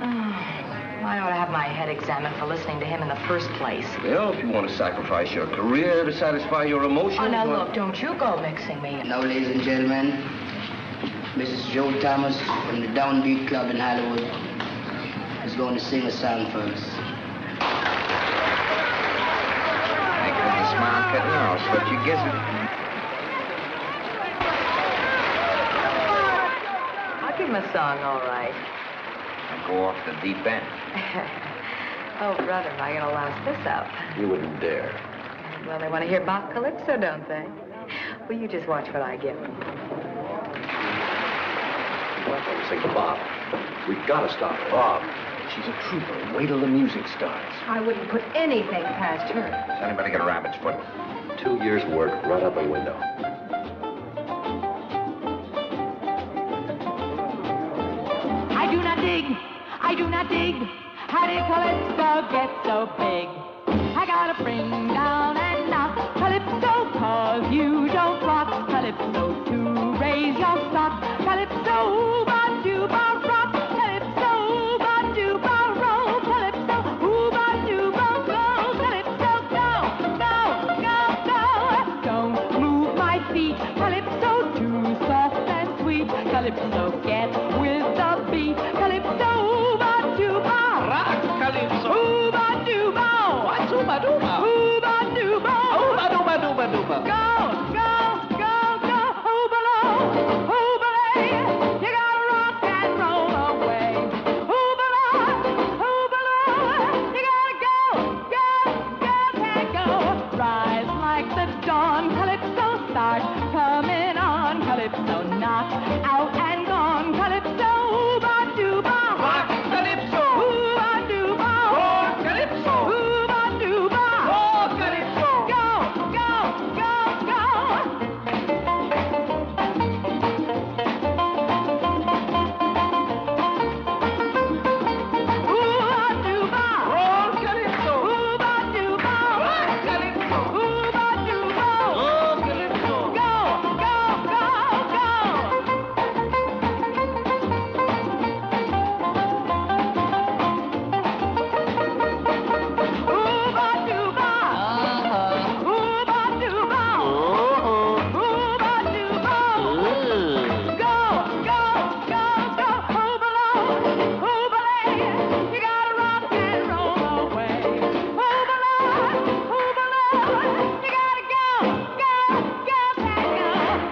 I ought to have my head examined for listening to him in the first place. Well, if you want to sacrifice your career to satisfy your emotions... Oh, now, well... look, don't you go mixing me. Now, ladies and gentlemen, Mrs. Joe Thomas from the Downbeat Club in Hollywood is going to sing a song for us. Thank goodness, Mom, getting all what you gizzard. I'll give Christmas song, all right. I go off the deep end. Oh, brother, am I going to louse this up? You wouldn't dare. Well, they want to hear Bach Calypso, don't they? Well, you just watch what I give them. Well, sing to Bob. We've got to stop Bob. She's a trooper. Wait till the music starts. I wouldn't put anything past her. Does anybody get a rabbit's foot? 2 years' work right out the window. I do not dig. How did Calypso get so big? I gotta bring down and knock Calypso, 'cause you don't rock Calypso to raise your stock. Calypso, ba-doo-ba, rock. Calypso, ba-doo-ba, roll. Calypso, ooh-ba-doo-ba, go. Calypso, go, go, go, go. Don't move my feet. Calypso, too soft and sweet. Calypso, get with the beat. Calypso, ooh-ba-doo-ba. Rock, Calypso. Ooh-ba-doo-ba. What's ooba-dooba? Ooh-ba-doo-ba. Ooba-dooba-dooba-dooba. Go, go, go, go. Ooh-ba-low, ooh-ba-lay. You gotta rock and roll away. Ooh-ba-low, ooh-ba-low. You gotta go, go, go, can't go. Rise like the dawn. Calypso, start coming on. Calypso, knock out and gone. Calypso, ooh-ba-doo-ba. Rock, Calypso. Ooh-ba-doo-ba. Oh, Calypso. Ooh-ba-doo-ba. Oh, Calypso. Go, go, go, go. Ooh-ba-doo-ba. Oh, Calypso. Ooh-ba-doo-ba. Rock, Calypso. Ooh-ba-doo-ba. Oh, Calypso. Go, go, go, go. Ooh-ba-doo-ba. Ooh-ba-doo-ba. Ooh-ba-doo-ba. Go, go, go, go. Ooh-ba-low, ooh-ba-lay. You gotta rock and roll away. Ooh-ba-low, ooh-ba-low. You gotta go, go, go, and go.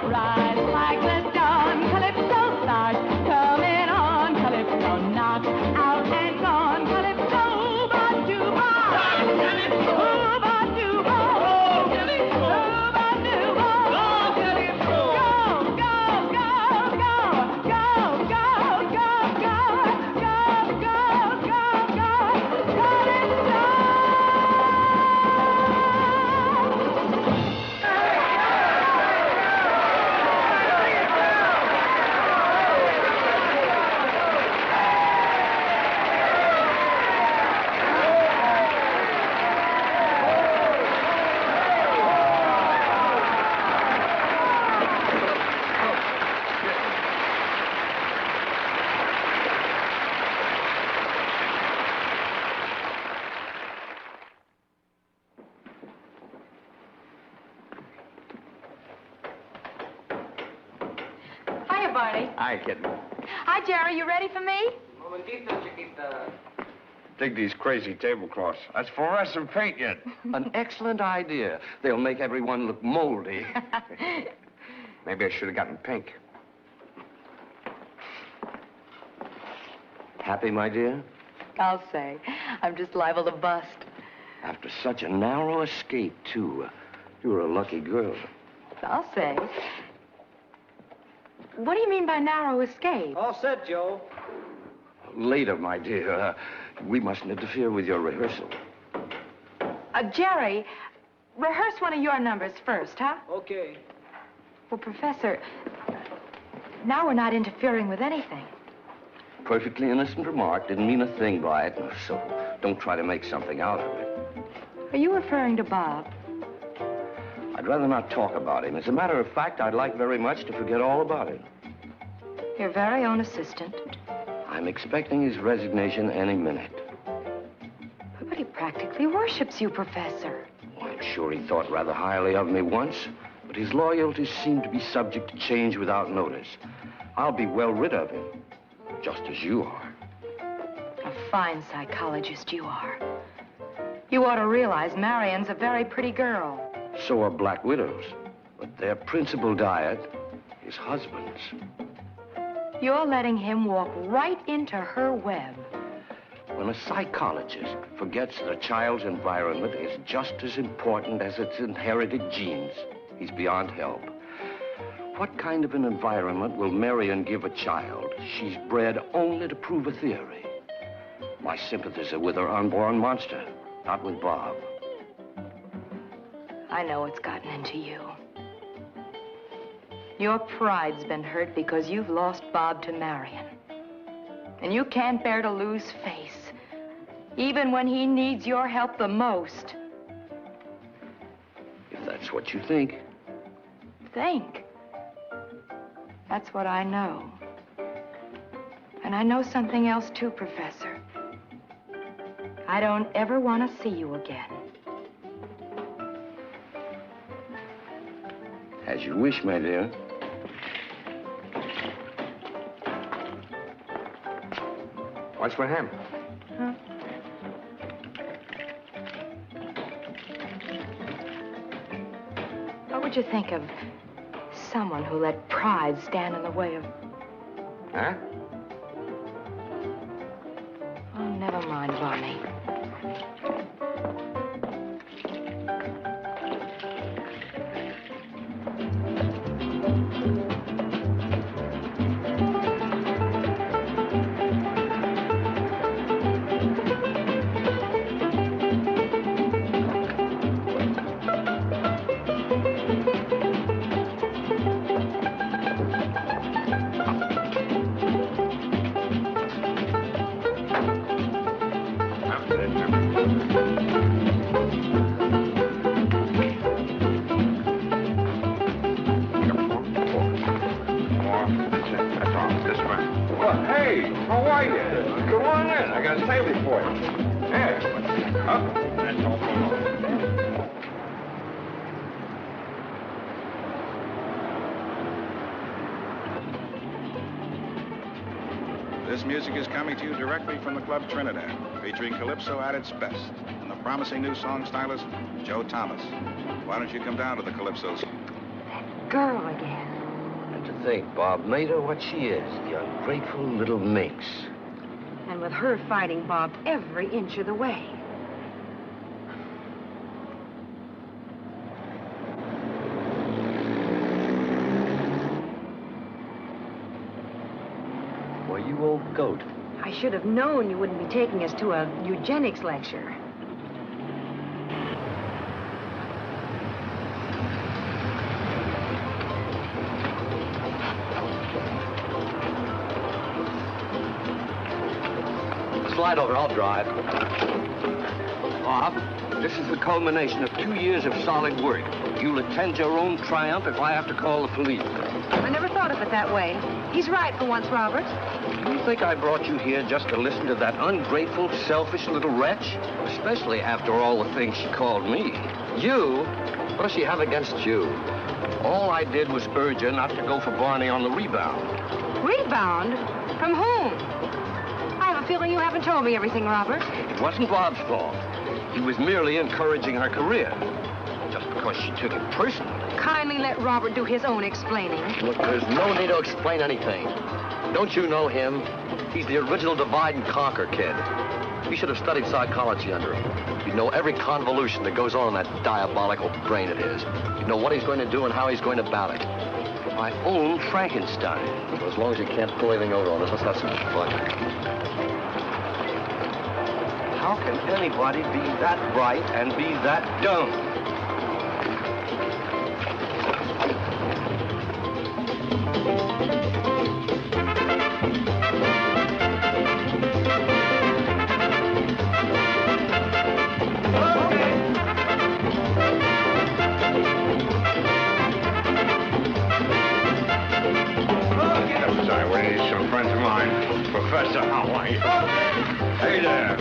Rise like the dawn. Calypso, start coming on. Calypso, knock out and gone. Calypso, ooh-ba-doo-ba. Calypso. Ooh-ba-doo-ba. Oh, Calypso. Ooh-ba-doo-ba. Oh, Calypso. Go, go, go, go, go, go, go, go, go, go, go, go, Calypso! Hiya, Barney. Hi, kitten. Hi, Jerry. You ready for me? Dig these crazy tablecloths. That's fluorescent paint yet. An excellent idea. They'll make everyone look moldy. Maybe I should have gotten pink. Happy, my dear? I'll say. I'm just liable to bust. After such a narrow escape, too. You're a lucky girl. I'll say. What do you mean by narrow escape? All set, Joe. Later, my dear. We mustn't interfere with your rehearsal. Jerry, rehearse one of your numbers first, huh? Okay. Well, Professor, now we're not interfering with anything. Perfectly innocent remark. Didn't mean a thing by it. So don't try to make something out of it. Are you referring to Bob? I'd rather not talk about him. As a matter of fact, I'd like very much to forget all about him. Your very own assistant. I'm expecting his resignation any minute. But he practically worships you, Professor. I'm sure he thought rather highly of me once, but his loyalties seem to be subject to change without notice. I'll be well rid of him, just as you are. A fine psychologist you are. You ought to realize Marion's a very pretty girl. So are black widows, but their principal diet is husbands. You're letting him walk right into her web. When a psychologist forgets that a child's environment is just as important as its inherited genes, he's beyond help. What kind of an environment will Marion give a child she's bred only to prove a theory? My sympathies are with her unborn monster, not with Bob. I know what's gotten into you. Your pride's been hurt because you've lost Bob to Marion. And you can't bear to lose face, even when he needs your help the most. If that's what you think. Think. That's what I know. And I know something else too, Professor. I don't ever want to see you again. As you wish, my dear. What's with him? Huh? What would you think of someone who let pride stand in the way of... Huh? Oh, never mind, Barney. This music is coming to you directly from the Club Trinidad, featuring Calypso at its best, and the promising new song stylist, Joe Thomas. Why don't you come down to the Calypso's? Girl again. And to think Bob made her what she is, the ungrateful little minx. And with her fighting Bob every inch of the way. Well, you old goat. I should have known you wouldn't be taking us to a eugenics lecture. Slide over, I'll drive. Bob, this is the culmination of 2 years of solid work. You'll attend your own triumph if I have to call the police. I never thought of it that way. He's right for once, Robert. You think I brought you here just to listen to that ungrateful, selfish little wretch? Especially after all the things she called me. You? What does she have against you? All I did was urge her not to go for Barney on the rebound. Rebound? From whom? I have a feeling you haven't told me everything, Robert. It wasn't Bob's fault. He was merely encouraging her career. Just because she took it personally. Kindly let Robert do his own explaining. Look, there's no need to explain anything. Don't you know him? He's the original divide and conquer kid. You should have studied psychology under him. You'd know every convolution that goes on in that diabolical brain of his. You'd know what he's going to do and how he's going to battle it. My own Frankenstein. So as long as you can't pull anything over on us, let's have some fun. How can anybody be that bright and be that dumb? Professor, how are you? Hey there.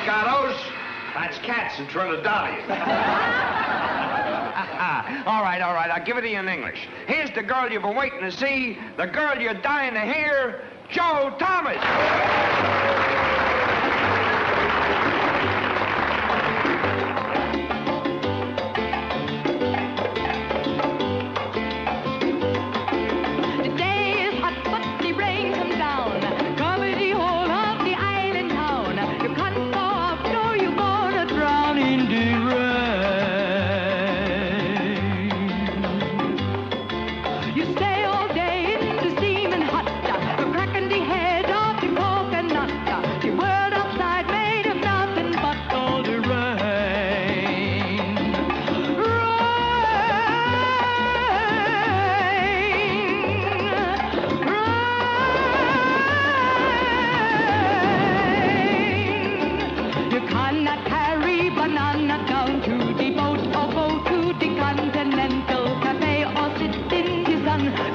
Gatos. That's cats in Trinidadian. All right. I'll give it to you in English. Here's the girl you've been waiting to see, the girl you're dying to hear, Joe Thomas.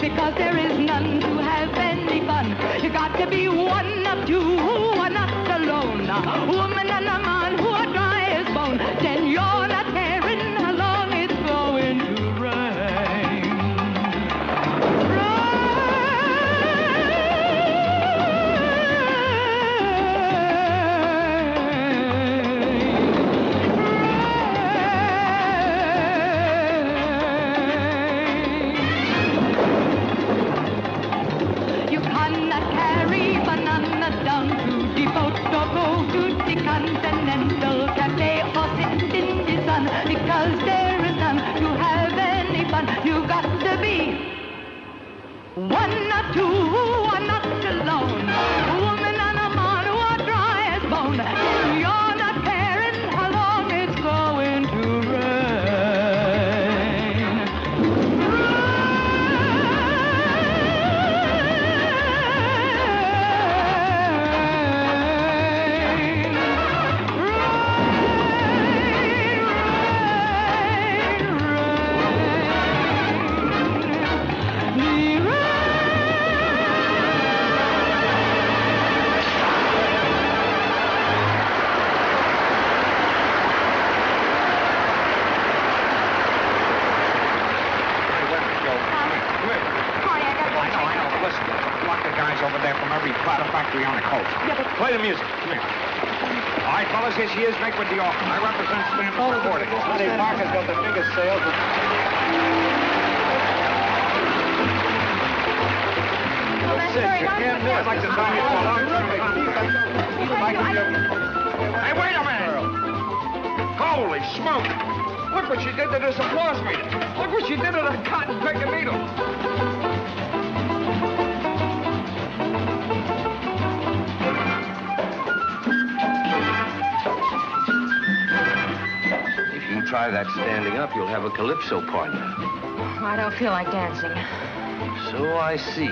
Because there is none to have any fun. You got to be one of two who are not alone. A woman and a man who are dry as bone. Then you're not caring how long it's going to rain. Down to the boat or go to the Continental Cafe or sit in the sun, because there is none to have any fun. You got to be one or two who are not alone. A woman and a man who are dry as bone. And you're not caring how long it's going to rain. Over there from every powder factory on the coast. Yeah, but... Play the music. Come here. All right, fellas, here she is. Make with the offer. I represent Stanford Recording. Honey Parker's got the biggest sales. I'd like to tell you Hey, wait a minute. Holy smoke. Look what she did to this applause meter. Look what she did to that cotton picker needle. If you try that standing up, you'll have a Calypso partner. I don't feel like dancing. So I see.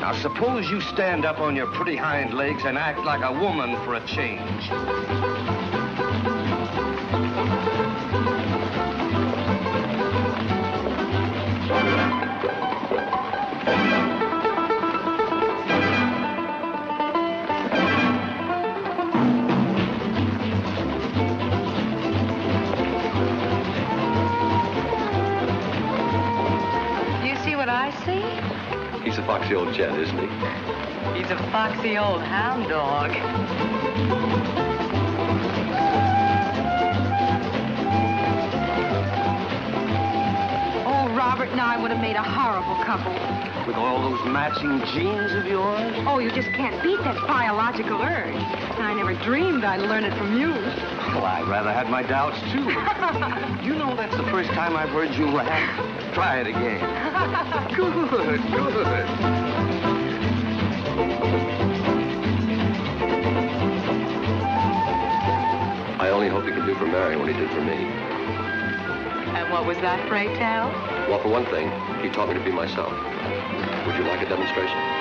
Now, suppose you stand up on your pretty hind legs and act like a woman for a change. He's a foxy old jet, isn't he? He's a foxy old hound dog. Oh, Robert and I would have made a horrible couple. With all those matching genes of yours? Oh, you just can't beat that biological urge. I never dreamed I'd learn it from you. Well, I'd rather had my doubts, too. You know that's the first time I've heard you laugh. Try it again. Good, good. I only hope he can do for Mary what he did for me. And what was that, pray tell? Well, for one thing, he taught me to be myself. Would you like a demonstration?